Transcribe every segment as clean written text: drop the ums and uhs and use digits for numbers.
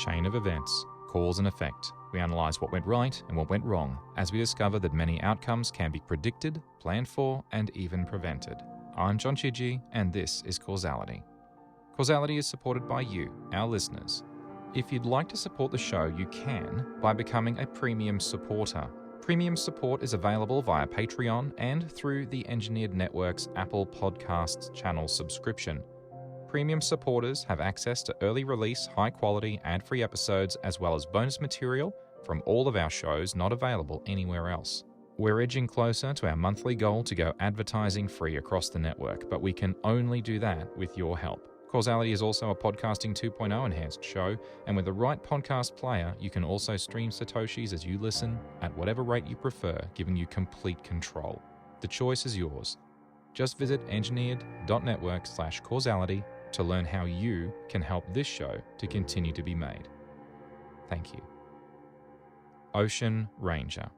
chain of events, cause and effect. We analyze what went right and what went wrong, as we discover that many outcomes can be predicted, planned for, and even prevented. I'm John Chidgey, and this is Causality. Causality is supported by you, our listeners. If you'd like to support the show, you can by becoming a premium supporter. Premium support is available via Patreon and through the Engineered Network's Apple Podcasts channel subscription. Premium supporters have access to early release, high-quality, ad-free episodes as well as bonus material from all of our shows not available anywhere else. We're edging closer to our monthly goal to go advertising-free across the network, but we can only do that with your help. Causality is also a Podcasting 2.0 enhanced show, and with the right podcast player, you can also stream Satoshis as you listen at whatever rate you prefer, giving you complete control. The choice is yours. Just visit engineered.network/causality to learn how you can help this show to continue to be made. Thank you. Ocean Ranger.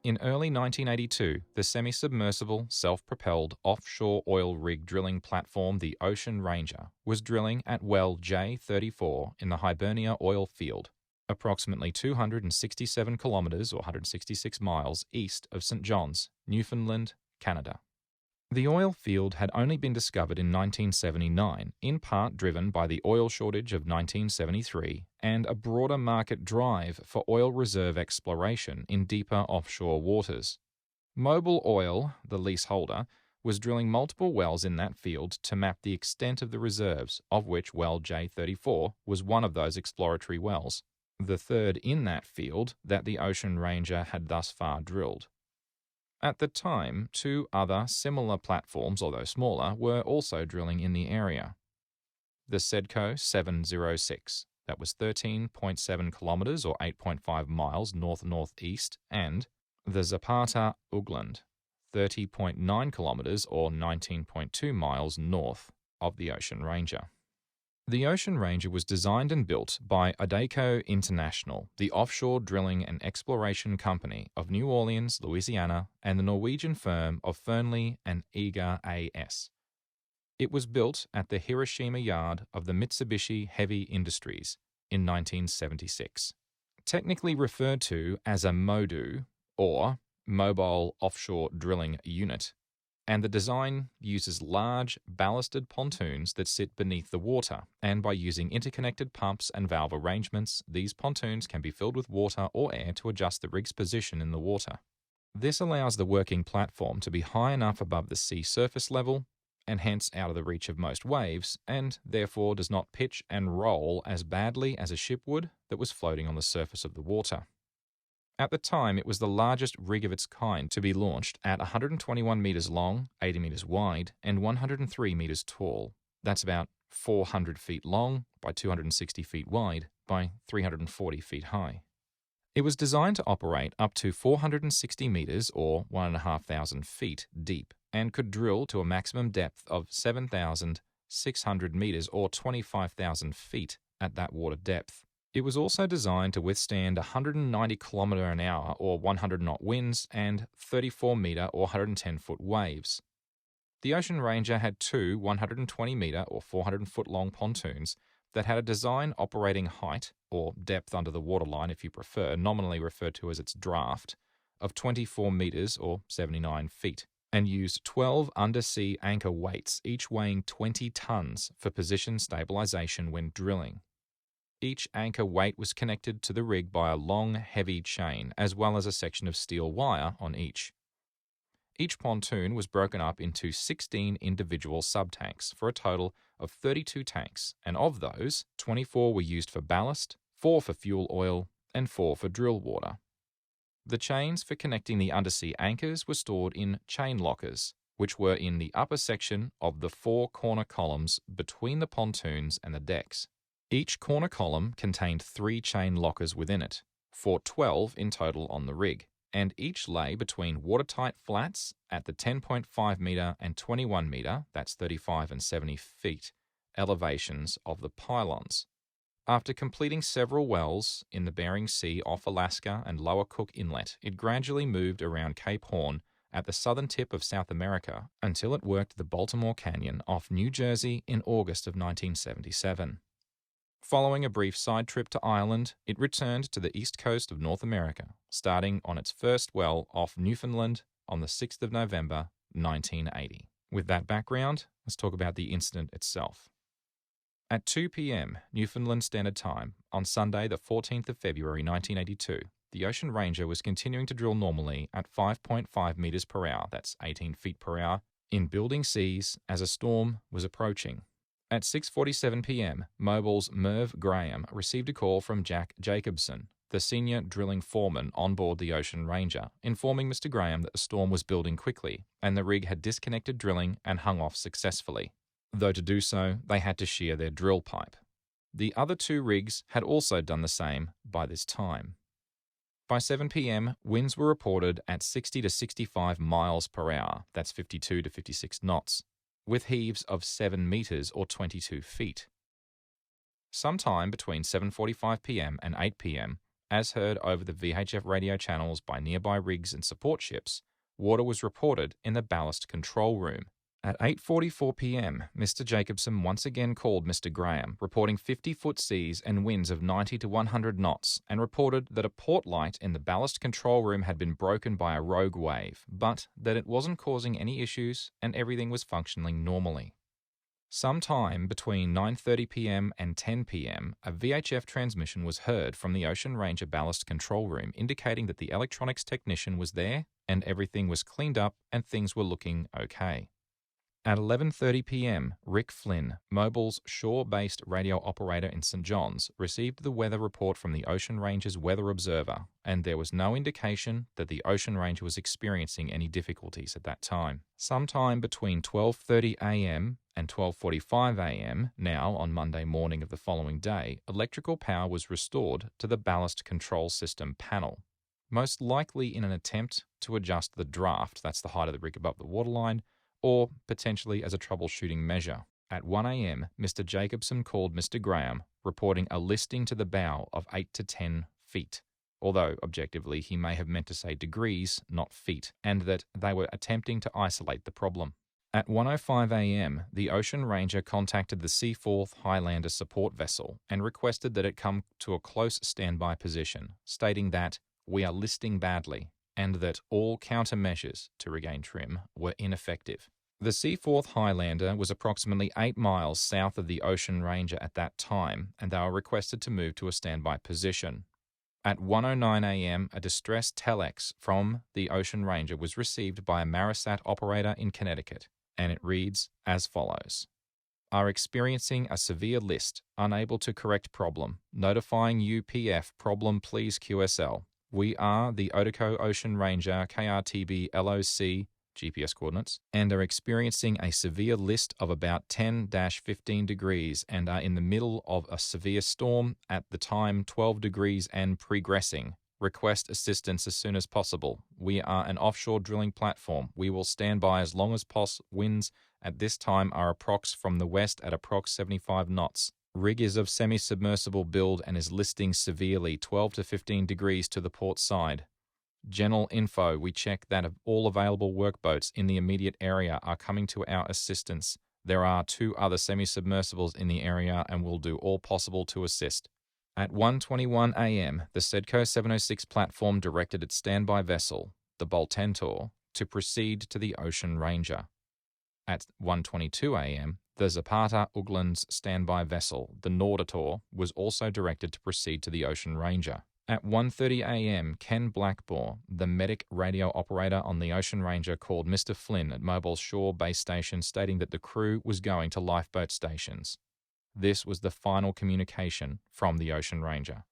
In early 1982, the semi-submersible, self-propelled offshore oil rig drilling platform, the Ocean Ranger, was drilling at well J34 in the Hibernia oil field, approximately 267 kilometers or 166 miles east of St. John's, Newfoundland, Canada. The oil field had only been discovered in 1979, in part driven by the oil shortage of 1973 and a broader market drive for oil reserve exploration in deeper offshore waters. Mobil Oil, the leaseholder, was drilling multiple wells in that field to map the extent of the reserves, of which well J34 was one of those exploratory wells, the third in that field that the Ocean Ranger had thus far drilled. At the time, two other similar platforms, although smaller, were also drilling in the area. The Sedco 706, that was 13.7 kilometers or 8.5 miles north-northeast, and the Zapata Ugland, 30.9 kilometers or 19.2 miles north of the Ocean Ranger. The Ocean Ranger was designed and built by Adecco International, the offshore drilling and exploration company of New Orleans, Louisiana, and the Norwegian firm of Fearnley and Eager AS. It was built at the Hiroshima yard of the Mitsubishi Heavy Industries in 1976. Technically referred to as a MODU, or Mobile Offshore Drilling Unit, and the design uses large, ballasted pontoons that sit beneath the water, and by using interconnected pumps and valve arrangements, these pontoons can be filled with water or air to adjust the rig's position in the water. This allows the working platform to be high enough above the sea surface level, and hence out of the reach of most waves, and therefore does not pitch and roll as badly as a ship would that was floating on the surface of the water. At the time, it was the largest rig of its kind to be launched at 121 meters long, 80 meters wide, and 103 meters tall. That's about 400 feet long by 260 feet wide by 340 feet high. It was designed to operate up to 460 meters or 1,500 feet deep and could drill to a maximum depth of 7,600 meters or 25,000 feet at that water depth. It was also designed to withstand 190 km an hour or 100 knot winds and 34 meter or 110 foot waves. The Ocean Ranger had two 120 meter or 400 foot long pontoons that had a design operating height, or depth under the waterline if you prefer, nominally referred to as its draft, of 24 meters or 79 feet, and used 12 undersea anchor weights, each weighing 20 tons for position stabilization when drilling. Each anchor weight was connected to the rig by a long, heavy chain, as well as a section of steel wire on each. Each pontoon was broken up into 16 individual sub-tanks for a total of 32 tanks, and of those, 24 were used for ballast, 4 for fuel oil, and 4 for drill water. The chains for connecting the undersea anchors were stored in chain lockers, which were in the upper section of the 4 corner columns between the pontoons and the decks. Each corner column contained 3 chain lockers within it, for 12 in total on the rig, and each lay between watertight flats at the 10.5 meter and 21 meter, that's 35 and 70 feet, elevations of the pylons. After completing several wells in the Bering Sea off Alaska and Lower Cook Inlet, it gradually moved around Cape Horn at the southern tip of South America until it worked the Baltimore Canyon off New Jersey in August of 1977. Following a brief side trip to Ireland, it returned to the east coast of North America, starting on its first well off Newfoundland on the 6th of November, 1980. With that background, let's talk about the incident itself. At 2 p.m. Newfoundland Standard Time, on Sunday the 14th of February 1982, the Ocean Ranger was continuing to drill normally at 5.5 meters per hour, that's 18 feet per hour, in building seas as a storm was approaching. At 6:47 p.m., Mobil's Merv Graham received a call from Jack Jacobson, the senior drilling foreman on board the Ocean Ranger, informing Mr. Graham that the storm was building quickly and the rig had disconnected drilling and hung off successfully. Though to do so, they had to shear their drill pipe. The other two rigs had also done the same by this time. By 7 p.m., winds were reported at 60 to 65 miles per hour, that's 52 to 56 knots, with heaves of 7 meters or 22 feet. Sometime between 7:45 p.m. and 8 p.m., as heard over the VHF radio channels by nearby rigs and support ships, water was reported in the ballast control room. At 8:44 p.m., Mr. Jacobson once again called Mr. Graham, reporting 50-foot seas and winds of 90 to 100 knots, and reported that a portlight in the ballast control room had been broken by a rogue wave, but that it wasn't causing any issues and everything was functioning normally. Sometime between 9:30 p.m. and 10 p.m., a VHF transmission was heard from the Ocean Ranger ballast control room indicating that the electronics technician was there and everything was cleaned up and things were looking okay. At 11:30 p.m., Rick Flynn, Mobil's shore-based radio operator in St. John's, received the weather report from the Ocean Ranger's weather observer, and there was no indication that the Ocean Ranger was experiencing any difficulties at that time. Sometime between 12:30 a.m. and 12:45 a.m., now on Monday morning of the following day, electrical power was restored to the ballast control system panel, most likely in an attempt to adjust the draft, that's the height of the rig above the waterline, or potentially as a troubleshooting measure. At 1 a.m., Mr. Jacobson called Mr. Graham, reporting a listing to the bow of 8 to 10 feet, although objectively he may have meant to say degrees, not feet, and that they were attempting to isolate the problem. At 1:05 a.m., the Ocean Ranger contacted the Seaforth Highlander support vessel and requested that it come to a close standby position, stating that, "We are listing badly," and that all countermeasures to regain trim were ineffective. The Seaforth Highlander was approximately 8 miles south of the Ocean Ranger at that time, and they were requested to move to a standby position. At 1:09 a.m., a distress telex from the Ocean Ranger was received by a Marisat operator in Connecticut, and it reads as follows. Are experiencing a severe list, unable to correct problem. Notifying UPF problem please QSL. We are the Otico Ocean Ranger KRTB LOC GPS coordinates and are experiencing a severe list of about 10-15 degrees and are in the middle of a severe storm at the time 12 degrees and progressing. Request assistance as soon as possible. We are an offshore drilling platform. We will stand by as long as possible. Winds at this time are approx from the west at approx 75 knots. Rig is of semi-submersible build and is listing severely 12 to 15 degrees to the port side. General info, we check that all available workboats in the immediate area are coming to our assistance. There are 2 other semi-submersibles in the area and will do all possible to assist. At 1:21 a.m., the Sedco 706 platform directed its standby vessel, the Boltentor, to proceed to the Ocean Ranger. At 1:22 a.m., the Zapata Ugland's standby vessel, the Nordator, was also directed to proceed to the Ocean Ranger. At 1:30 a.m., Ken Blackmore, the medic radio operator on the Ocean Ranger, called Mr. Flynn at Mobile's shore base station stating that the crew was going to lifeboat stations. This was the final communication from the Ocean Ranger.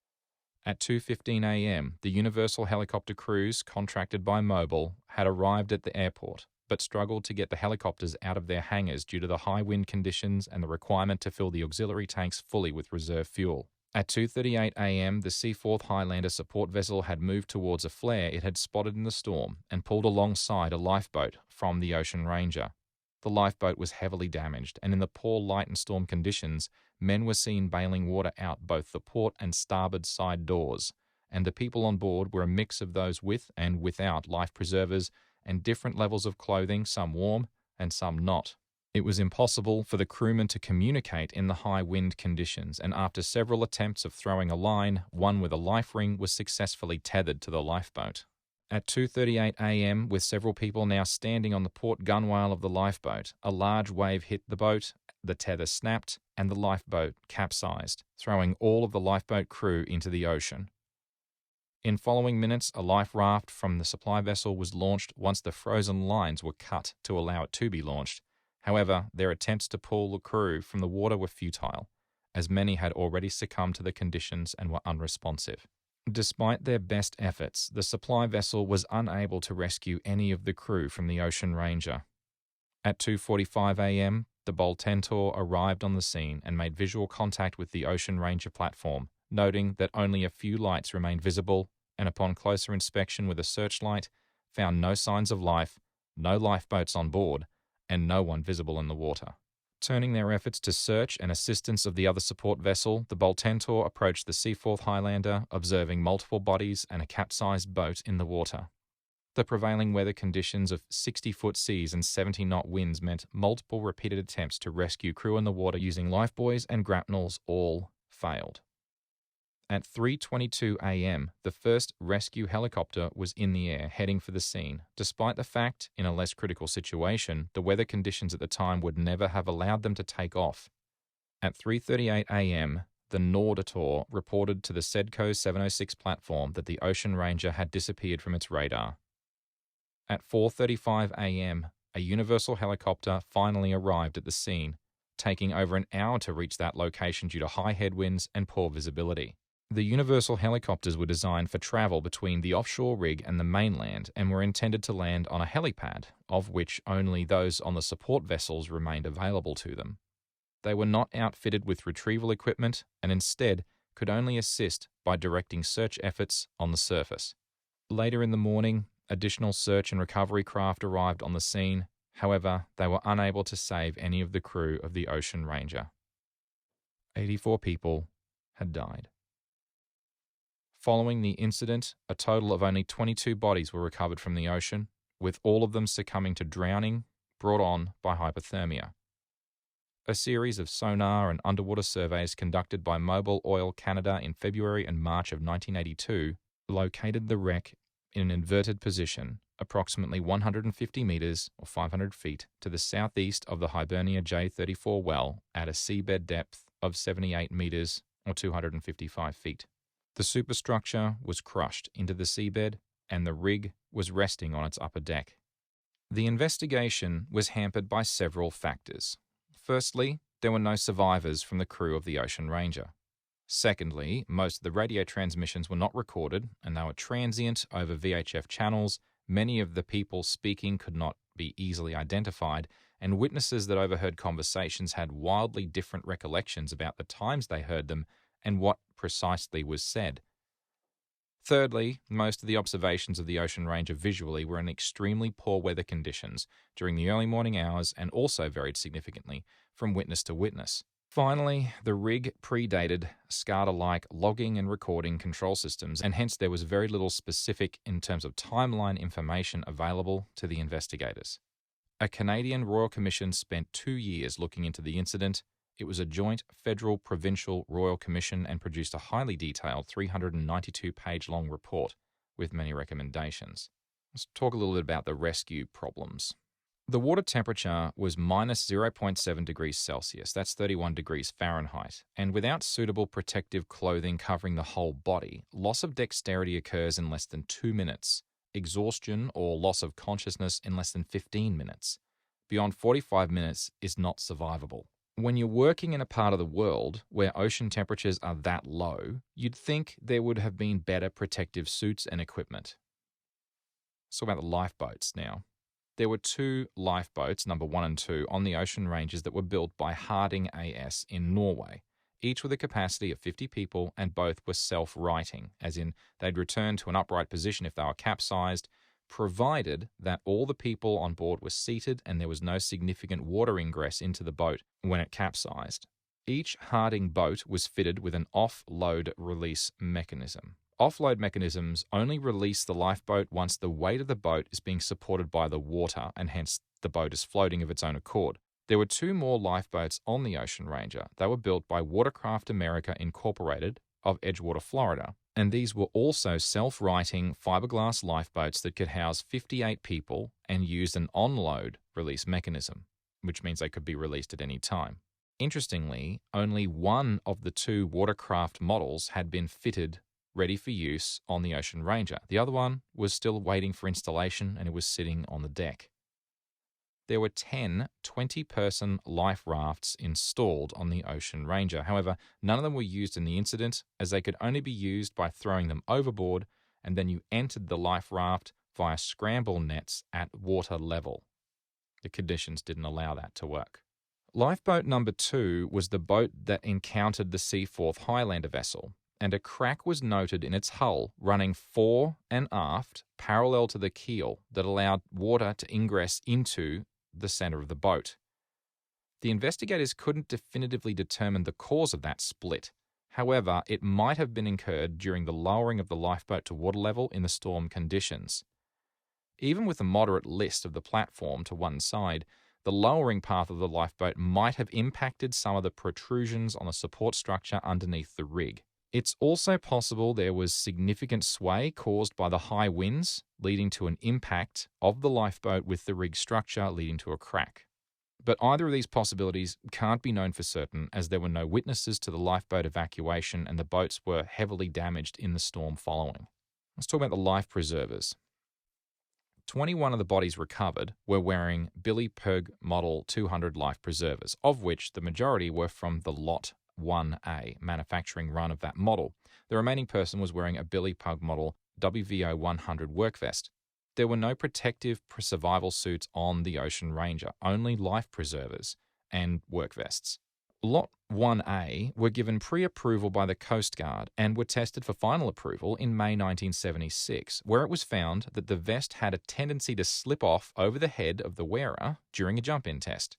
At 2:15 a.m., the Universal helicopter crews contracted by Mobile had arrived at the airport, but struggled to get the helicopters out of their hangars due to the high wind conditions and the requirement to fill the auxiliary tanks fully with reserve fuel. At 2:38 a.m., the Seaforth Highlander support vessel had moved towards a flare it had spotted in the storm and pulled alongside a lifeboat from the Ocean Ranger. The lifeboat was heavily damaged, and in the poor light and storm conditions, men were seen bailing water out both the port and starboard side doors, and the people on board were a mix of those with and without life preservers and different levels of clothing, some warm and some not. It was impossible for the crewmen to communicate in the high wind conditions, and after several attempts of throwing a line, one with a life ring was successfully tethered to the lifeboat. At 2:38 a.m., with several people now standing on the port gunwale of the lifeboat, a large wave hit the boat, the tether snapped, and the lifeboat capsized, throwing all of the lifeboat crew into the ocean. In following minutes, a life raft from the supply vessel was launched once the frozen lines were cut to allow it to be launched. However, their attempts to pull the crew from the water were futile, as many had already succumbed to the conditions and were unresponsive. Despite their best efforts, the supply vessel was unable to rescue any of the crew from the Ocean Ranger. At 2:45 a.m., the Boltentor arrived on the scene and made visual contact with the Ocean Ranger platform, noting that only a few lights remained visible, and upon closer inspection with a searchlight, found no signs of life, no lifeboats on board, and no one visible in the water. Turning their efforts to search and assistance of the other support vessel, the Boltentor approached the Seaforth Highlander, observing multiple bodies and a capsized boat in the water. The prevailing weather conditions of 60-foot seas and 70-knot winds meant multiple repeated attempts to rescue crew in the water using lifebuoys and grapnels all failed. At 3:22 a.m., the first rescue helicopter was in the air, heading for the scene, despite the fact, in a less critical situation, the weather conditions at the time would never have allowed them to take off. At 3:38 a.m., the Nordator reported to the Sedco 706 platform that the Ocean Ranger had disappeared from its radar. At 4:35 a.m., a Universal helicopter finally arrived at the scene, taking over an hour to reach that location due to high headwinds and poor visibility. The Universal helicopters were designed for travel between the offshore rig and the mainland and were intended to land on a helipad, of which only those on the support vessels remained available to them. They were not outfitted with retrieval equipment and instead could only assist by directing search efforts on the surface. Later in the morning, additional search and recovery craft arrived on the scene. However, they were unable to save any of the crew of the Ocean Ranger. 84 people had died. Following the incident, a total of only 22 bodies were recovered from the ocean, with all of them succumbing to drowning brought on by hypothermia. A series of sonar and underwater surveys conducted by Mobil Oil Canada in February and March of 1982 located the wreck in an inverted position, approximately 150 meters or 500 feet to the southeast of the Hibernia J34 well at a seabed depth of 78 meters or 255 feet. The superstructure was crushed into the seabed and the rig was resting on its upper deck. The investigation was hampered by several factors. Firstly, there were no survivors from the crew of the Ocean Ranger. Secondly, most of the radio transmissions were not recorded and they were transient over VHF channels. Many of the people speaking could not be easily identified, and witnesses that overheard conversations had wildly different recollections about the times they heard them and what precisely was said. Thirdly, most of the observations of the Ocean Ranger visually were in extremely poor weather conditions during the early morning hours and also varied significantly from witness to witness. Finally, the rig predated SCADA-like logging and recording control systems, and hence there was very little specific in terms of timeline information available to the investigators. A Canadian Royal Commission spent 2 years looking into the incident. It was a joint federal-provincial Royal Commission and produced a highly detailed 392-page-long report with many recommendations. Let's talk a little bit about the rescue problems. The water temperature was minus 0.7 degrees Celsius, that's 31 degrees Fahrenheit, and without suitable protective clothing covering the whole body, loss of dexterity occurs in less than 2 minutes, exhaustion or loss of consciousness in less than 15 minutes. Beyond 45 minutes is not survivable. When you're working in a part of the world where ocean temperatures are that low, you'd think there would have been better protective suits and equipment. Let's talk about the lifeboats now. There were 2 lifeboats, number 1 and 2, on the Ocean Rangers that were built by Harding AS in Norway, each with a capacity of 50 people, and both were self-righting, as in they'd return to an upright position if they were capsized, provided that all the people on board were seated and there was no significant water ingress into the boat when it capsized. Each Harding boat was fitted with an offload release mechanism. Offload mechanisms only release the lifeboat once the weight of the boat is being supported by the water and hence the boat is floating of its own accord. There were two more lifeboats on the Ocean Ranger. They were built by Watercraft America Incorporated of Edgewater, Florida, and these were also self-righting fiberglass lifeboats that could house 58 people and used an on-load release mechanism, which means they could be released at any time. Interestingly, only one of the two watercraft models had been fitted ready for use on the Ocean Ranger. The other one was still waiting for installation and it was sitting on the deck. There were 10 20-person life rafts installed on the Ocean Ranger. However, none of them were used in the incident, as they could only be used by throwing them overboard, and then you entered the life raft via scramble nets at water level. The conditions didn't allow that to work. Lifeboat number 2 was the boat that encountered the Seaforth Highlander vessel, and a crack was noted in its hull running fore and aft parallel to the keel that allowed water to ingress into the center of the boat. The investigators couldn't definitively determine the cause of that split. However, it might have been incurred during the lowering of the lifeboat to water level in the storm conditions. Even with a moderate list of the platform to one side, the lowering path of the lifeboat might have impacted some of the protrusions on the support structure underneath the rig. It's also possible there was significant sway caused by the high winds, leading to an impact of the lifeboat with the rig structure, leading to a crack. But either of these possibilities can't be known for certain, as there were no witnesses to the lifeboat evacuation and the boats were heavily damaged in the storm following. Let's talk about the life preservers. 21 of the bodies recovered were wearing Billy Pugh Model 200 life preservers, of which the majority were from the Lot 1A manufacturing run of that model. The remaining person was wearing a Billy Pugh Model WVO 100 work vest. There were no protective survival suits on the Ocean Ranger, only life preservers and work vests. Lot 1A were given pre-approval by the Coast Guard and were tested for final approval in May 1976, where it was found that the vest had a tendency to slip off over the head of the wearer during a jump-in test.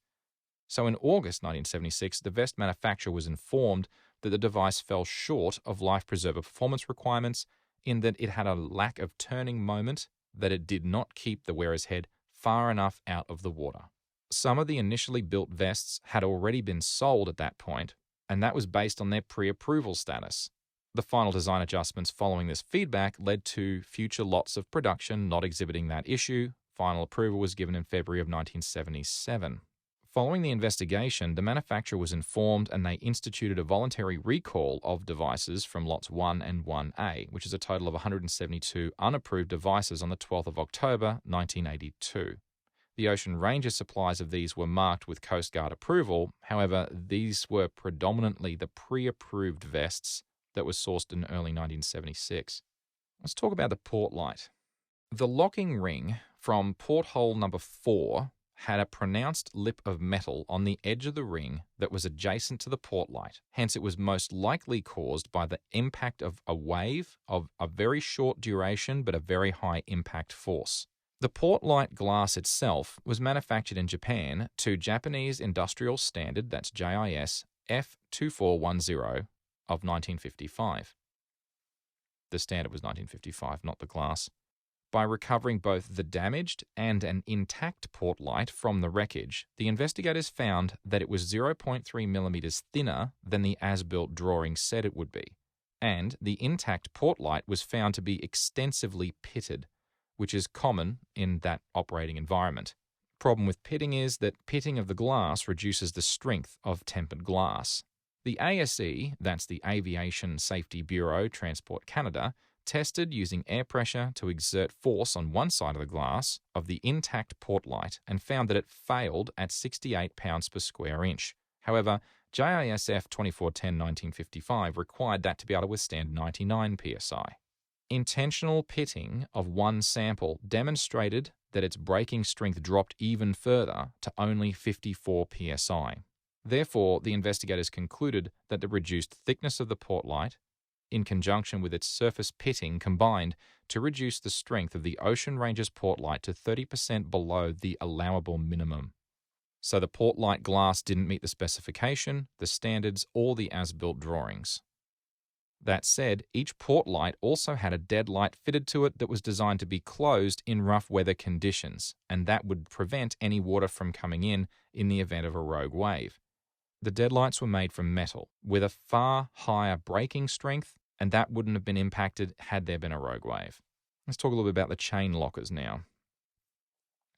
So in August 1976, the vest manufacturer was informed that the device fell short of life preserver performance requirements in that it had a lack of turning moment, that it did not keep the wearer's head far enough out of the water. Some of the initially built vests had already been sold at that point, and that was based on their pre-approval status. The final design adjustments following this feedback led to future lots of production not exhibiting that issue. Final approval was given in February of 1977. Following the investigation, the manufacturer was informed and they instituted a voluntary recall of devices from lots 1 and 1A, which is a total of 172 unapproved devices on the 12th of October, 1982. The Ocean Ranger supplies of these were marked with Coast Guard approval. However, these were predominantly the pre-approved vests that were sourced in early 1976. Let's talk about the portlight. The locking ring from porthole number 4 had a pronounced lip of metal on the edge of the ring that was adjacent to the portlight. Hence, it was most likely caused by the impact of a wave of a very short duration but a very high impact force. The portlight glass itself was manufactured in Japan to Japanese Industrial Standard, that's JIS, F2410 of 1955. The standard was 1955, not the glass. By recovering both the damaged and an intact portlight from the wreckage, the investigators found that it was 0.3 millimeters thinner than the as-built drawing said it would be, and the intact portlight was found to be extensively pitted, which is common in that operating environment. Problem with pitting is that pitting of the glass reduces the strength of tempered glass. The ASE, that's the Aviation Safety Bureau, Transport Canada, tested using air pressure to exert force on one side of the glass of the intact portlight and found that it failed at 68 pounds per square inch. However, JISF 2410-1955 required that to be able to withstand 99 psi. Intentional pitting of one sample demonstrated that its breaking strength dropped even further to only 54 psi. Therefore, the investigators concluded that the reduced thickness of the portlight, in conjunction with its surface pitting, combined to reduce the strength of the Ocean Ranger's portlight to 30% below the allowable minimum. So the portlight glass didn't meet the specification, the standards, or the as-built drawings. That said, each portlight also had a deadlight fitted to it that was designed to be closed in rough weather conditions, and that would prevent any water from coming in the event of a rogue wave. The deadlights were made from metal, with a far higher braking strength, and that wouldn't have been impacted had there been a rogue wave. Let's talk a little bit about the chain lockers now.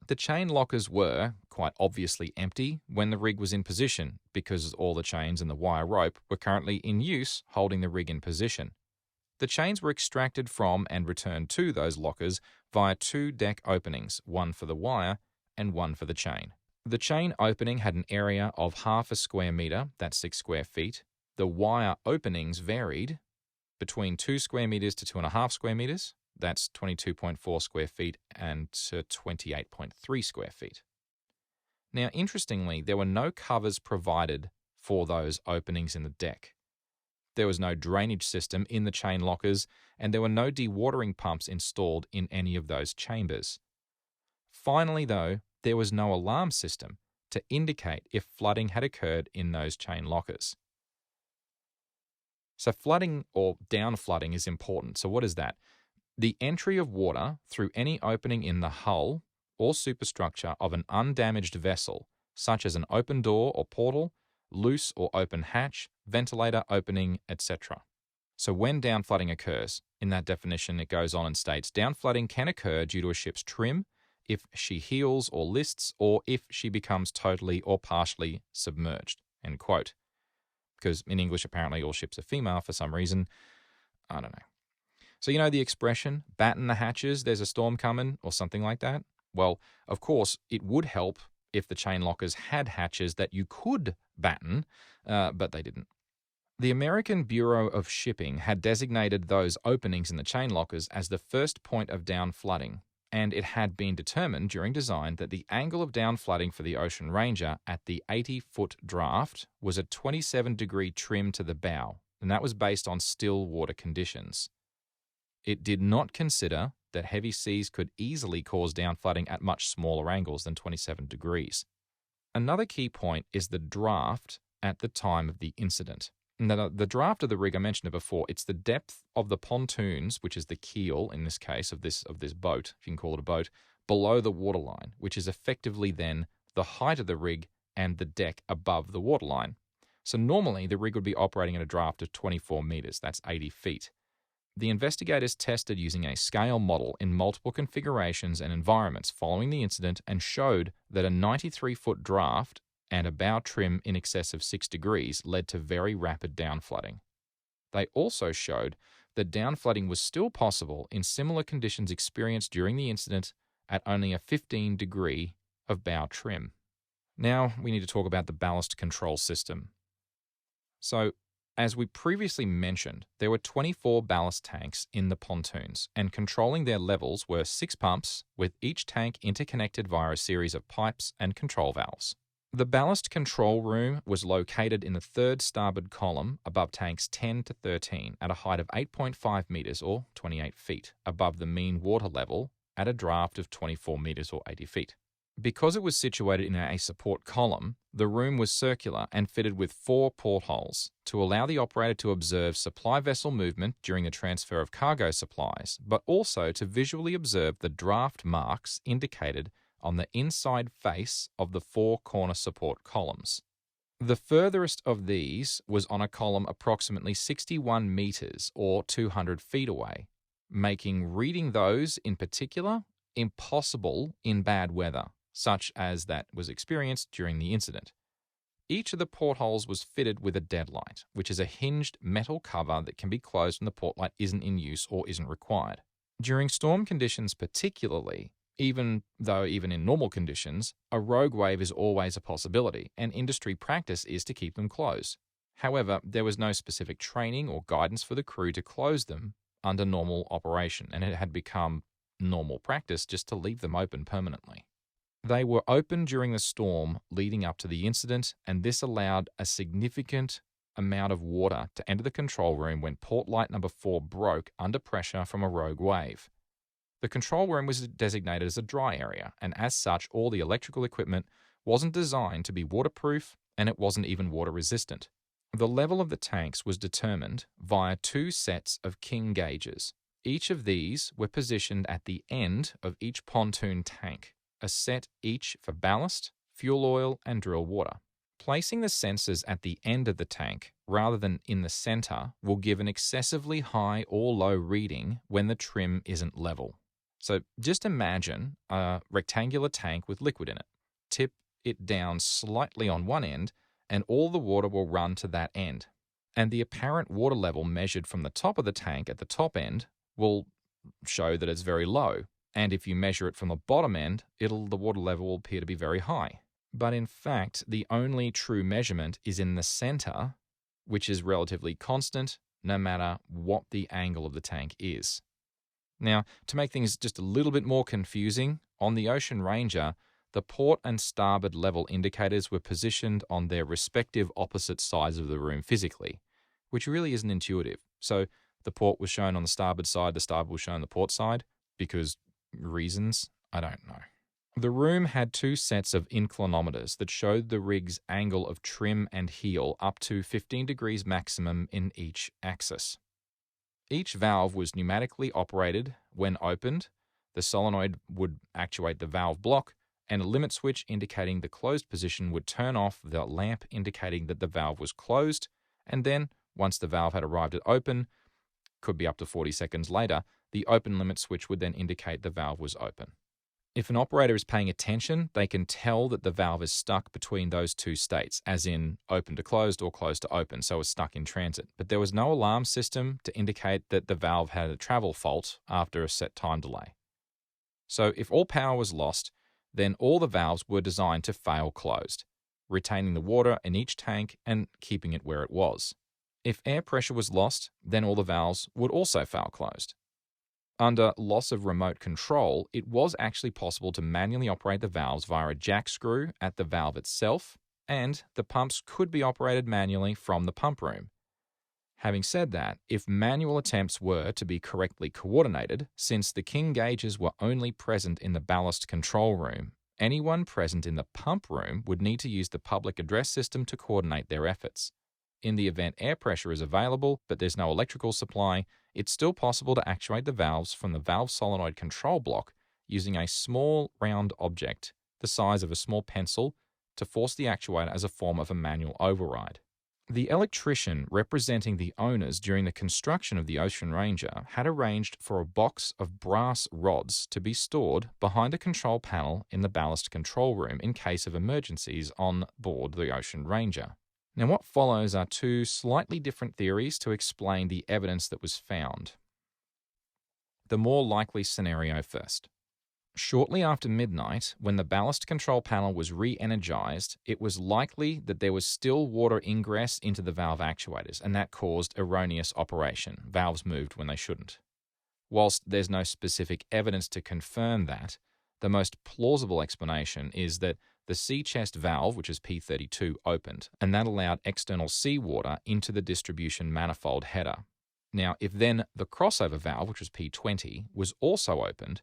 The chain lockers were, quite obviously, empty when the rig was in position because all the chains and the wire rope were currently in use holding the rig in position. The chains were extracted from and returned to those lockers via two deck openings, one for the wire and one for the chain. The chain opening had an area of half a square meter, that's 6 square feet. The wire openings varied between 2 square meters to 2.5 square meters. That's 22.4 square feet and to 28.3 square feet. Now, interestingly, there were no covers provided for those openings in the deck. There was no drainage system in the chain lockers, and there were no dewatering pumps installed in any of those chambers. Finally, though, there was no alarm system to indicate if flooding had occurred in those chain lockers. So flooding or down flooding is important. So what is that? The entry of water through any opening in the hull or superstructure of an undamaged vessel, such as an open door or portal, loose or open hatch, ventilator opening, etc. So when down flooding occurs, in that definition it goes on and states, down flooding can occur due to a ship's trim, if she heels or lists, or if she becomes totally or partially submerged, end quote. Because in English, apparently all ships are female for some reason. I don't know. So you know the expression, batten the hatches, there's a storm coming, or something like that? Well, of course, it would help if the chain lockers had hatches that you could batten, but they didn't. The American Bureau of Shipping had designated those openings in the chain lockers as the first point of down flooding, and it had been determined during design that the angle of down flooding for the Ocean Ranger at the 80-foot draft was a 27-degree trim to the bow, and that was based on still water conditions. It did not consider that heavy seas could easily cause down flooding at much smaller angles than 27 degrees. Another key point is the draft at the time of the incident. Now, the draft of the rig, I mentioned it before, it's the depth of the pontoons, which is the keel in this case of this boat, if you can call it a boat, below the waterline, which is effectively then the height of the rig and the deck above the waterline. So normally the rig would be operating at a draft of 24 meters, that's 80 feet. The investigators tested using a scale model in multiple configurations and environments following the incident and showed that a 93-foot draft and a bow trim in excess of 6 degrees led to very rapid downflooding. They also showed that downflooding was still possible in similar conditions experienced during the incident at only a 15-degree of bow trim. Now we need to talk about the ballast control system. So, as we previously mentioned, there were 24 ballast tanks in the pontoons, and controlling their levels were 6 pumps, with each tank interconnected via a series of pipes and control valves. The ballast control room was located in the third starboard column above tanks 10 to 13 at a height of 8.5 meters or 28 feet above the mean water level at a draft of 24 meters or 80 feet. Because it was situated in a support column, the room was circular and fitted with 4 portholes to allow the operator to observe supply vessel movement during the transfer of cargo supplies, but also to visually observe the draft marks indicated on the inside face of the 4 corner support columns. The furthest of these was on a column approximately 61 meters or 200 feet away, making reading those in particular impossible in bad weather, such as that was experienced during the incident. Each of the portholes was fitted with a deadlight, which is a hinged metal cover that can be closed when the portlight isn't in use or isn't required. During storm conditions particularly, even in normal conditions, a rogue wave is always a possibility, and industry practice is to keep them closed. However, there was no specific training or guidance for the crew to close them under normal operation, and it had become normal practice just to leave them open permanently. They were open during the storm leading up to the incident, and this allowed a significant amount of water to enter the control room when port light number 4 broke under pressure from a rogue wave. The control room was designated as a dry area, and as such, all the electrical equipment wasn't designed to be waterproof, and it wasn't even water resistant. The level of the tanks was determined via two sets of king gauges. Each of these were positioned at the end of each pontoon tank, a set each for ballast, fuel oil, and drill water. Placing the sensors at the end of the tank rather than in the center will give an excessively high or low reading when the trim isn't level. So just imagine a rectangular tank with liquid in it. Tip it down slightly on one end and all the water will run to that end. And the apparent water level measured from the top of the tank at the top end will show that it's very low. And if you measure it from the bottom end, the water level will appear to be very high. But in fact, the only true measurement is in the center, which is relatively constant no matter what the angle of the tank is. Now, to make things just a little bit more confusing, on the Ocean Ranger, the port and starboard level indicators were positioned on their respective opposite sides of the room physically, which really isn't intuitive. So the port was shown on the starboard side, the starboard was shown on the port side, because reasons, I don't know. The room had two sets of inclinometers that showed the rig's angle of trim and heel up to 15 degrees maximum in each axis. Each valve was pneumatically operated. When opened, the solenoid would actuate the valve block, and a limit switch indicating the closed position would turn off the lamp indicating that the valve was closed, and then, once the valve had arrived at open, could be up to 40 seconds later, the open limit switch would then indicate the valve was open. If an operator is paying attention, they can tell that the valve is stuck between those two states, as in open to closed or closed to open, so it's stuck in transit. But there was no alarm system to indicate that the valve had a travel fault after a set time delay. So if all power was lost, then all the valves were designed to fail closed, retaining the water in each tank and keeping it where it was. If air pressure was lost, then all the valves would also fail closed. Under loss of remote control, it was actually possible to manually operate the valves via a jack screw at the valve itself, and the pumps could be operated manually from the pump room. Having said that, if manual attempts were to be correctly coordinated, since the king gauges were only present in the ballast control room, anyone present in the pump room would need to use the public address system to coordinate their efforts. In the event air pressure is available, but there's no electrical supply, it's still possible to actuate the valves from the valve solenoid control block using a small round object the size of a small pencil to force the actuator as a form of a manual override. The electrician representing the owners during the construction of the Ocean Ranger had arranged for a box of brass rods to be stored behind a control panel in the ballast control room in case of emergencies on board the Ocean Ranger. Now, what follows are two slightly different theories to explain the evidence that was found. The more likely scenario first. Shortly after midnight, when the ballast control panel was re-energized, it was likely that there was still water ingress into the valve actuators, and that caused erroneous operation. Valves moved when they shouldn't. Whilst there's no specific evidence to confirm that, the most plausible explanation is that the sea chest valve, which is P32, opened, and that allowed external seawater into the distribution manifold header. Now, if then the crossover valve, which was P20, was also opened,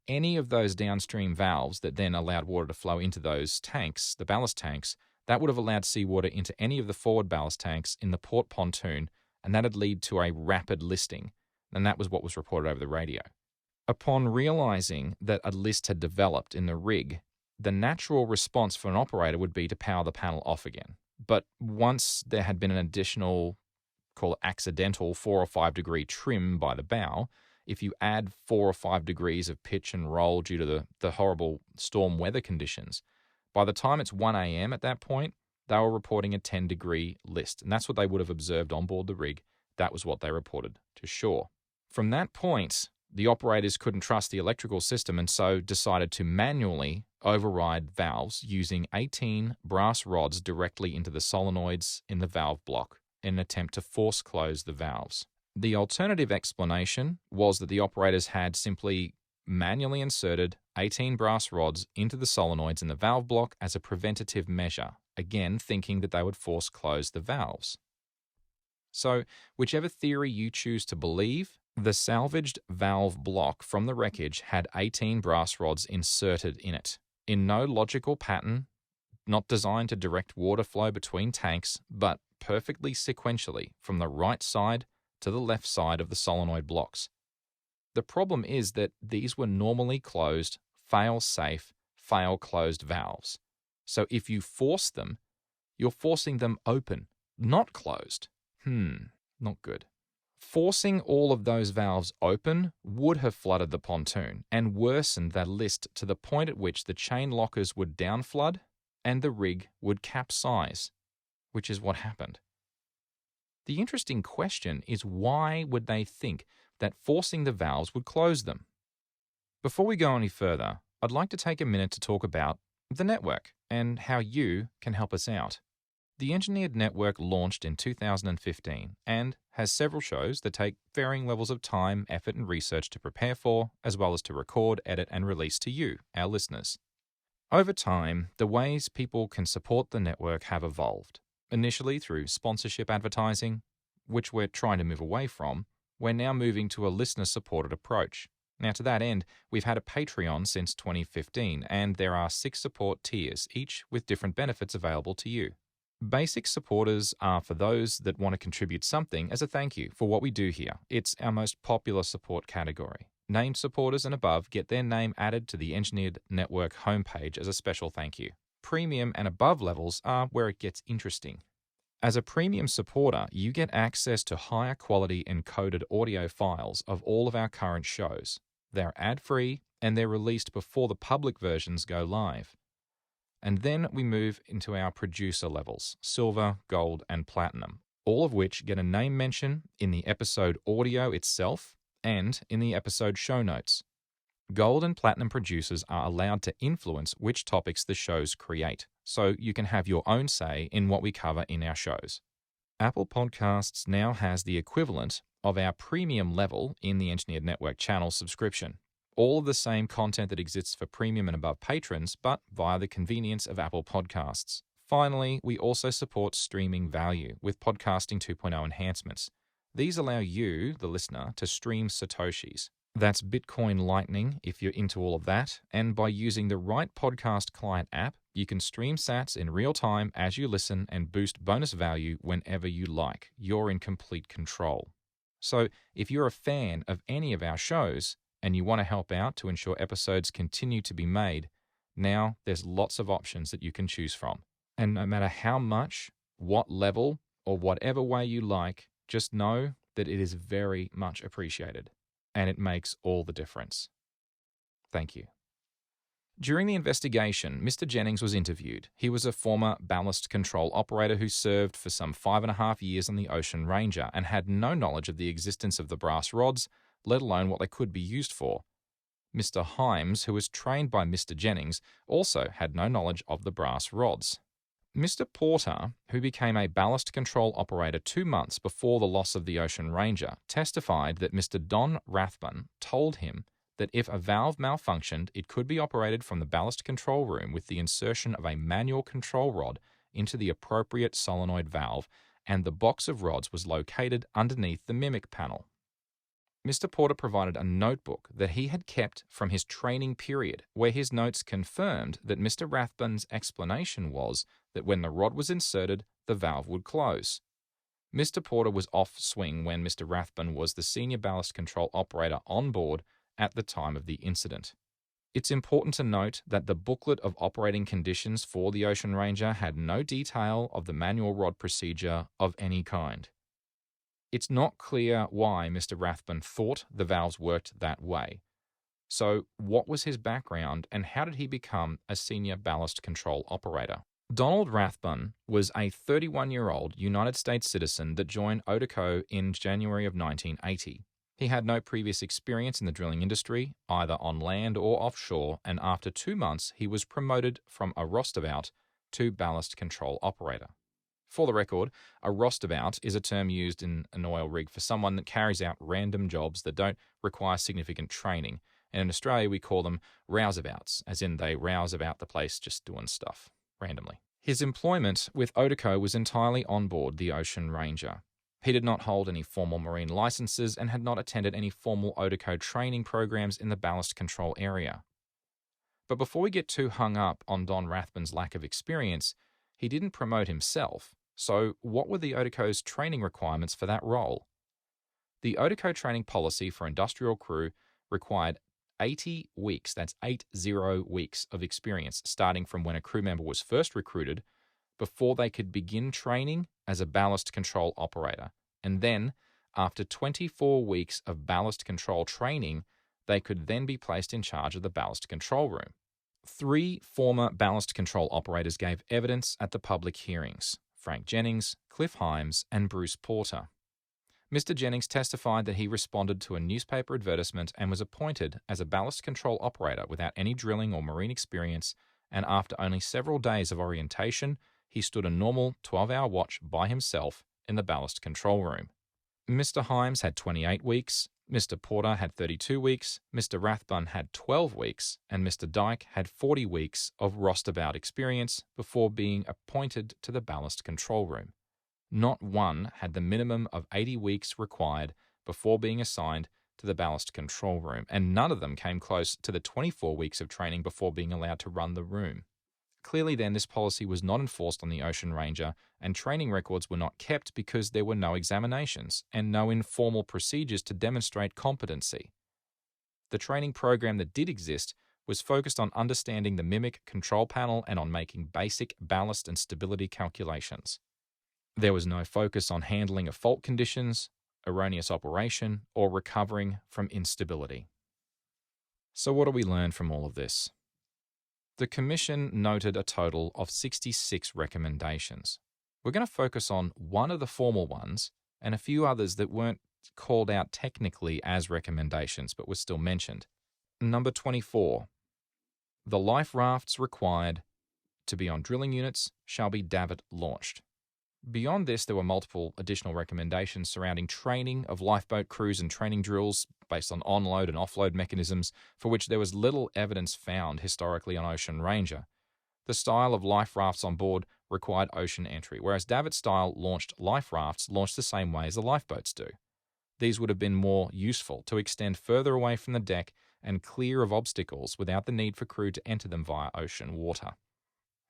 any of those downstream valves that then allowed water to flow into those tanks, the ballast tanks, that would have allowed seawater into any of the forward ballast tanks in the port pontoon, and that would lead to a rapid listing, and that was what was reported over the radio. Upon realizing that a list had developed in the rig, the natural response for an operator would be to power the panel off again. But once there had been an additional, call it accidental, 4 or 5 degree trim by the bow, if you add 4 or 5 degrees of pitch and roll due to the horrible storm weather conditions, by the time it's 1 a.m. at that point, they were reporting a 10-degree list. And that's what they would have observed on board the rig. That was what they reported to shore. From that point, the operators couldn't trust the electrical system and so decided to manually override valves using 18 brass rods directly into the solenoids in the valve block in an attempt to force close the valves. The alternative explanation was that the operators had simply manually inserted 18 brass rods into the solenoids in the valve block as a preventative measure, again thinking that they would force close the valves. So, whichever theory you choose to believe, the salvaged valve block from the wreckage had 18 brass rods inserted in it, in no logical pattern, not designed to direct water flow between tanks, but perfectly sequentially from the right side to the left side of the solenoid blocks. The problem is that these were normally closed, fail-safe, fail-closed valves. So if you force them, you're forcing them open, not closed. Not good. Forcing all of those valves open would have flooded the pontoon and worsened that list to the point at which the chain lockers would downflood and the rig would capsize, which is what happened. The interesting question is, why would they think that forcing the valves would close them? Before we go any further, I'd like to take a minute to talk about the network and how you can help us out. The Engineered Network launched in 2015 and has several shows that take varying levels of time, effort, and research to prepare for, as well as to record, edit, and release to you, our listeners. Over time, the ways people can support the network have evolved. Initially through sponsorship advertising, which we're trying to move away from, we're now moving to a listener-supported approach. Now, to that end, we've had a Patreon since 2015, and there are 6 support tiers, each with different benefits available to you. Basic supporters are for those that want to contribute something as a thank you for what we do here. It's our most popular support category. Named supporters and above get their name added to the Engineered Network homepage as a special thank you. Premium and above levels are where it gets interesting. As a premium supporter, you get access to higher quality encoded audio files of all of our current shows. They're ad-free and they're released before the public versions go live. And then we move into our producer levels, silver, gold, and platinum, all of which get a name mention in the episode audio itself and in the episode show notes. Gold and platinum producers are allowed to influence which topics the shows create, so you can have your own say in what we cover in our shows. Apple Podcasts now has the equivalent of our premium level in the Engineered Network channel subscription. All of the same content that exists for premium and above patrons, but via the convenience of Apple Podcasts. Finally, we also support streaming value with Podcasting 2.0 enhancements. These allow you, the listener, to stream Satoshis. That's Bitcoin Lightning if you're into all of that, and by using the right podcast client app, you can stream sats in real time as you listen and boost bonus value whenever you like. You're in complete control. So if you're a fan of any of our shows, and you want to help out to ensure episodes continue to be made, now there's lots of options that you can choose from. And no matter how much, what level, or whatever way you like, just know that it is very much appreciated, and it makes all the difference. Thank you. During the investigation, Mr. Jennings was interviewed. He was a former ballast control operator who served for some 5.5 years on the Ocean Ranger and had no knowledge of the existence of the brass rods, let alone what they could be used for. Mr. Himes, who was trained by Mr. Jennings, also had no knowledge of the brass rods. Mr. Porter, who became a ballast control operator 2 months before the loss of the Ocean Ranger, testified that Mr. Don Rathbun told him that if a valve malfunctioned, it could be operated from the ballast control room with the insertion of a manual control rod into the appropriate solenoid valve, and the box of rods was located underneath the mimic panel. Mr. Porter provided a notebook that he had kept from his training period, where his notes confirmed that Mr. Rathbun's explanation was that when the rod was inserted, the valve would close. Mr. Porter was off swing when Mr. Rathbun was the senior ballast control operator on board at the time of the incident. It's important to note that the booklet of operating conditions for the Ocean Ranger had no detail of the manual rod procedure of any kind. It's not clear why Mr. Rathbun thought the valves worked that way. So, what was his background and how did he become a senior ballast control operator? Donald Rathbun was a 31-year-old United States citizen that joined ODECO in January of 1980. He had no previous experience in the drilling industry, either on land or offshore, and after 2 months he was promoted from a roustabout to ballast control operator. For the record, a roustabout is a term used in an oil rig for someone that carries out random jobs that don't require significant training. And in Australia, we call them rouseabouts, as in they rouse about the place just doing stuff randomly. His employment with ODECO was entirely on board the Ocean Ranger. He did not hold any formal marine licenses and had not attended any formal ODECO training programs in the ballast control area. But before we get too hung up on Don Rathbun's lack of experience, he didn't promote himself. So what were the ODECO's training requirements for that role? The ODECO training policy for industrial crew required 80 weeks, that's 80 weeks of experience, starting from when a crew member was first recruited, before they could begin training as a ballast control operator. And then, after 24 weeks of ballast control training, they could then be placed in charge of the ballast control room. 3 former ballast control operators gave evidence at the public hearings: Frank Jennings, Cliff Hymes, and Bruce Porter. Mr. Jennings testified that he responded to a newspaper advertisement and was appointed as a ballast control operator without any drilling or marine experience, and after only several days of orientation, he stood a normal 12-hour watch by himself in the ballast control room. Mr. Hymes had 28 weeks, Mr. Porter had 32 weeks, Mr. Rathbun had 12 weeks, and Mr. Dyke had 40 weeks of rostabout experience before being appointed to the ballast control room. Not one had the minimum of 80 weeks required before being assigned to the ballast control room, and none of them came close to the 24 weeks of training before being allowed to run the room. Clearly then, this policy was not enforced on the Ocean Ranger, and training records were not kept because there were no examinations and no informal procedures to demonstrate competency. The training program that did exist was focused on understanding the mimic control panel and on making basic ballast and stability calculations. There was no focus on handling of fault conditions, erroneous operation, or recovering from instability. So what do we learn from all of this? The Commission noted a total of 66 recommendations. We're going to focus on one of the formal ones and a few others that weren't called out technically as recommendations but were still mentioned. Number 24. The life rafts required to be on drilling units shall be davit launched. Beyond this, there were multiple additional recommendations surrounding training of lifeboat crews and training drills based on onload and offload mechanisms for which there was little evidence found historically on Ocean Ranger. The style of life rafts on board required ocean entry, whereas davit-style launched life rafts launched the same way as the lifeboats do. These would have been more useful to extend further away from the deck and clear of obstacles without the need for crew to enter them via ocean water.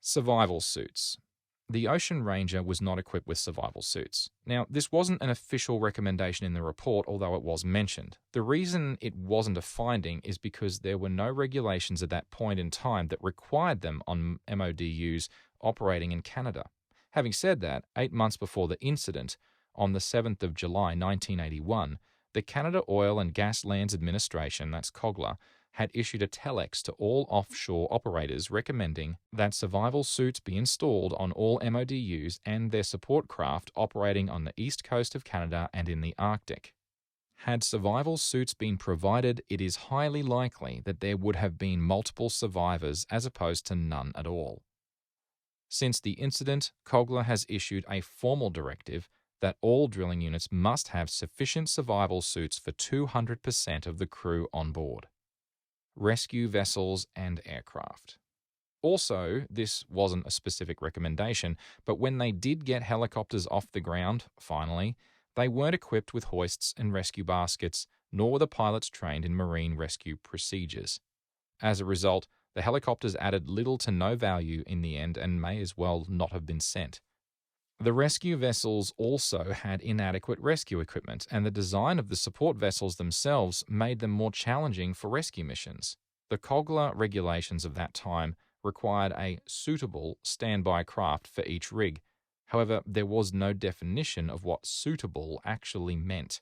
Survival suits. The Ocean Ranger was not equipped with survival suits. Now, this wasn't an official recommendation in the report, although it was mentioned. The reason it wasn't a finding is because there were no regulations at that point in time that required them on MODUs operating in Canada. Having said that, 8 months before the incident, on the 7th of July 1981, the Canada Oil and Gas Lands Administration, that's COGLA, had issued a telex to all offshore operators recommending that survival suits be installed on all MODUs and their support craft operating on the east coast of Canada and in the Arctic. Had survival suits been provided, it is highly likely that there would have been multiple survivors as opposed to none at all. Since the incident, COGLA has issued a formal directive that all drilling units must have sufficient survival suits for 200% of the crew on board. Rescue vessels and aircraft. Also, this wasn't a specific recommendation, but when they did get helicopters off the ground, finally, they weren't equipped with hoists and rescue baskets, nor were the pilots trained in marine rescue procedures. As a result, the helicopters added little to no value in the end and may as well not have been sent. The rescue vessels also had inadequate rescue equipment, and the design of the support vessels themselves made them more challenging for rescue missions. The COGLA regulations of that time required a suitable standby craft for each rig. However, there was no definition of what suitable actually meant.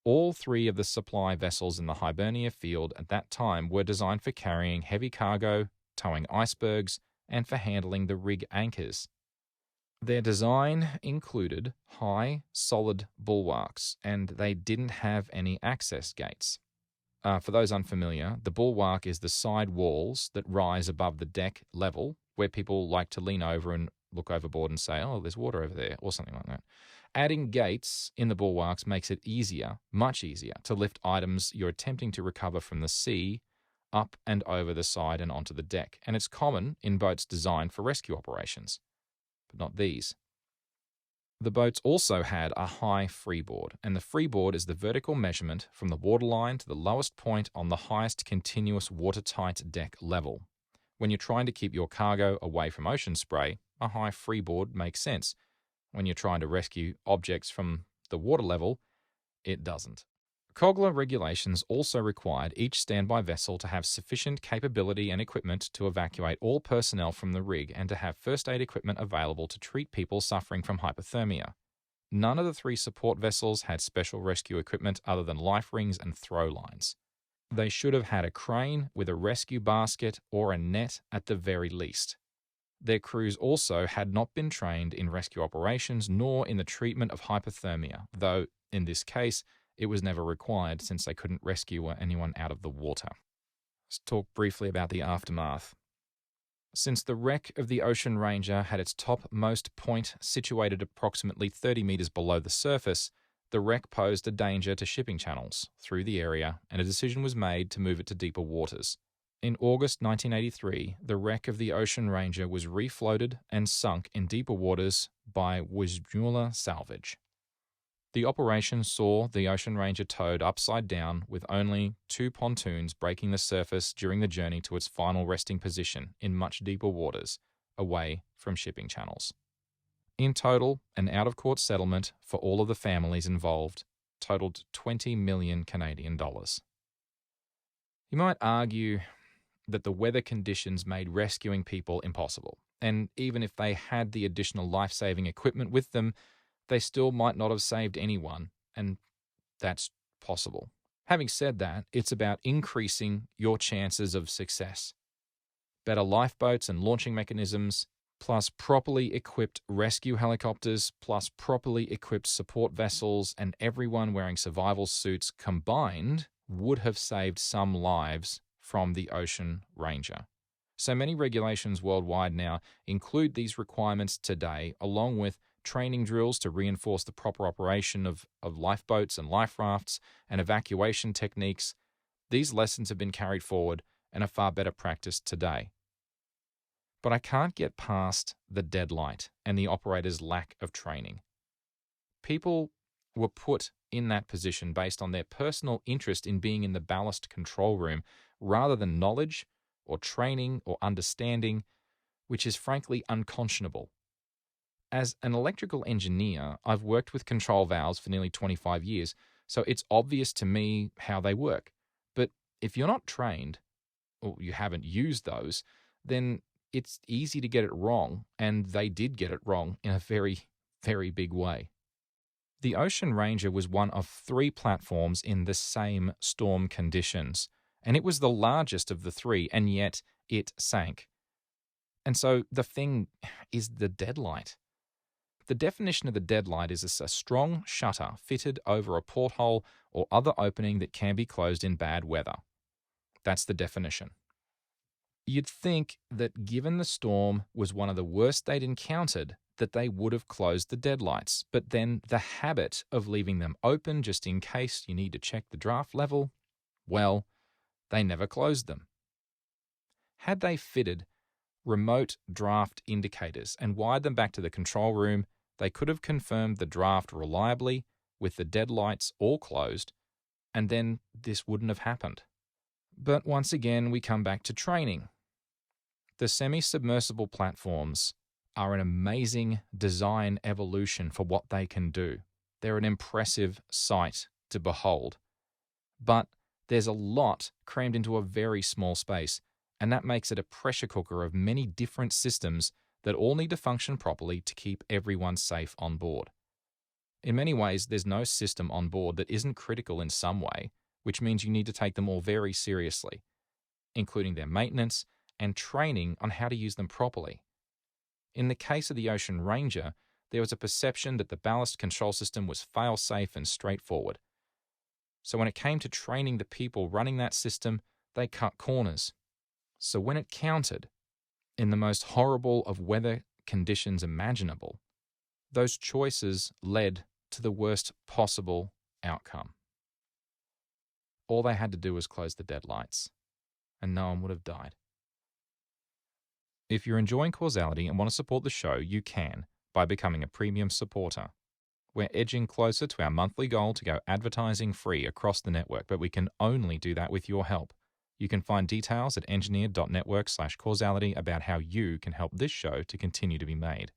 All 3 of the supply vessels in the Hibernia field at that time were designed for carrying heavy cargo, towing icebergs, and for handling the rig anchors. Their design included high, solid bulwarks, and they didn't have any access gates. For those unfamiliar, the bulwark is the side walls that rise above the deck level, where people like to lean over and look overboard and say, oh, there's water over there, or something like that. Adding gates in the bulwarks makes it easier, much easier, to lift items you're attempting to recover from the sea up and over the side and onto the deck, and it's common in boats designed for rescue operations. But not these. The boats also had a high freeboard, and the freeboard is the vertical measurement from the waterline to the lowest point on the highest continuous watertight deck level. When you're trying to keep your cargo away from ocean spray, a high freeboard makes sense. When you're trying to rescue objects from the water level, it doesn't. COGLA regulations also required each standby vessel to have sufficient capability and equipment to evacuate all personnel from the rig and to have first aid equipment available to treat people suffering from hypothermia. None of the 3 support vessels had special rescue equipment other than life rings and throw lines. They should have had a crane with a rescue basket or a net at the very least. Their crews also had not been trained in rescue operations nor in the treatment of hypothermia, though, in this case, it was never required since they couldn't rescue anyone out of the water. Let's talk briefly about the aftermath. Since the wreck of the Ocean Ranger had its topmost point situated approximately 30 meters below the surface, the wreck posed a danger to shipping channels through the area, and a decision was made to move it to deeper waters. In August 1983, the wreck of the Ocean Ranger was refloated and sunk in deeper waters by Weissmuller Salvage. The operation saw the Ocean Ranger towed upside down with only 2 pontoons breaking the surface during the journey to its final resting position in much deeper waters, away from shipping channels. In total, an out-of-court settlement for all of the families involved totaled 20 million Canadian dollars. You might argue that the weather conditions made rescuing people impossible, and even if they had the additional life-saving equipment with them, they still might not have saved anyone, and that's possible. Having said that, it's about increasing your chances of success. Better lifeboats and launching mechanisms, plus properly equipped rescue helicopters, plus properly equipped support vessels, and everyone wearing survival suits combined would have saved some lives from the Ocean Ranger. So many regulations worldwide now include these requirements today, along with training drills to reinforce the proper operation of lifeboats and life rafts and evacuation techniques. These lessons have been carried forward and are far better practiced today. But I can't get past the deadlight and the operator's lack of training. People were put in that position based on their personal interest in being in the ballast control room rather than knowledge or training or understanding, which is frankly unconscionable. As an electrical engineer, I've worked with control valves for nearly 25 years, so it's obvious to me how they work. But if you're not trained, or you haven't used those, then it's easy to get it wrong, and they did get it wrong in a very, very big way. The Ocean Ranger was one of 3 platforms in the same storm conditions, and it was the largest of the 3, and yet it sank. And so the thing is the deadlight. The definition of the deadlight is a strong shutter fitted over a porthole or other opening that can be closed in bad weather. That's the definition. You'd think that given the storm was one of the worst they'd encountered, that they would have closed the deadlights, but then the habit of leaving them open just in case you need to check the draft level, well, they never closed them. Had they fitted remote draft indicators and wired them back to the control room, they could have confirmed the draft reliably with the deadlights all closed, and then this wouldn't have happened. But once again, we come back to training. The semi-submersible platforms are an amazing design evolution for what they can do. They're an impressive sight to behold. But there's a lot crammed into a very small space, and that makes it a pressure cooker of many different systems that all need to function properly to keep everyone safe on board. In many ways, there's no system on board that isn't critical in some way, which means you need to take them all very seriously, including their maintenance and training on how to use them properly. In the case of the Ocean Ranger, there was a perception that the ballast control system was fail-safe and straightforward. So when it came to training the people running that system, they cut corners. So when it counted, in the most horrible of weather conditions imaginable, those choices led to the worst possible outcome. All they had to do was close the deadlights, and no one would have died. If you're enjoying Causality and want to support the show, you can by becoming a premium supporter. We're edging closer to our monthly goal to go advertising free across the network, but we can only do that with your help. You can find details at engineered.network/causality about how you can help this show to continue to be made.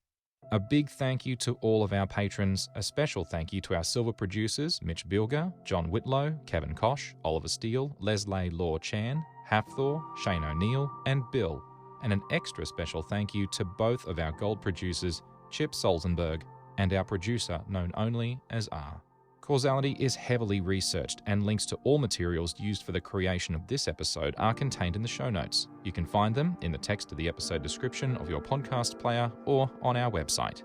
A big thank you to all of our patrons. A special thank you to our silver producers, Mitch Bilger, John Whitlow, Kevin Kosh, Oliver Steele, Leslie Law Chan, Hafthor, Shane O'Neill, and Bill. And an extra special thank you to both of our gold producers, Chip Solzenberg, and our producer known only as R. Causality is heavily researched, and links to all materials used for the creation of this episode are contained in the show notes. You can find them in the text of the episode description of your podcast player or on our website.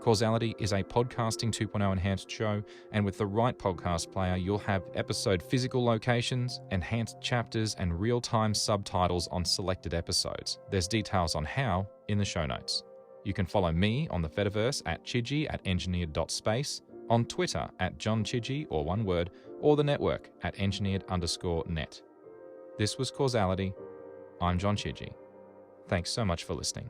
Causality is a podcasting 2.0 enhanced show, and with the right podcast player, you'll have episode physical locations, enhanced chapters, and real-time subtitles on selected episodes. There's details on how in the show notes. You can follow me on the Fediverse at Chidgey at engineered.space, on Twitter at John Chidgey, or one word, or the network at engineered_net. This was Causality. I'm John Chidgey. Thanks so much for listening.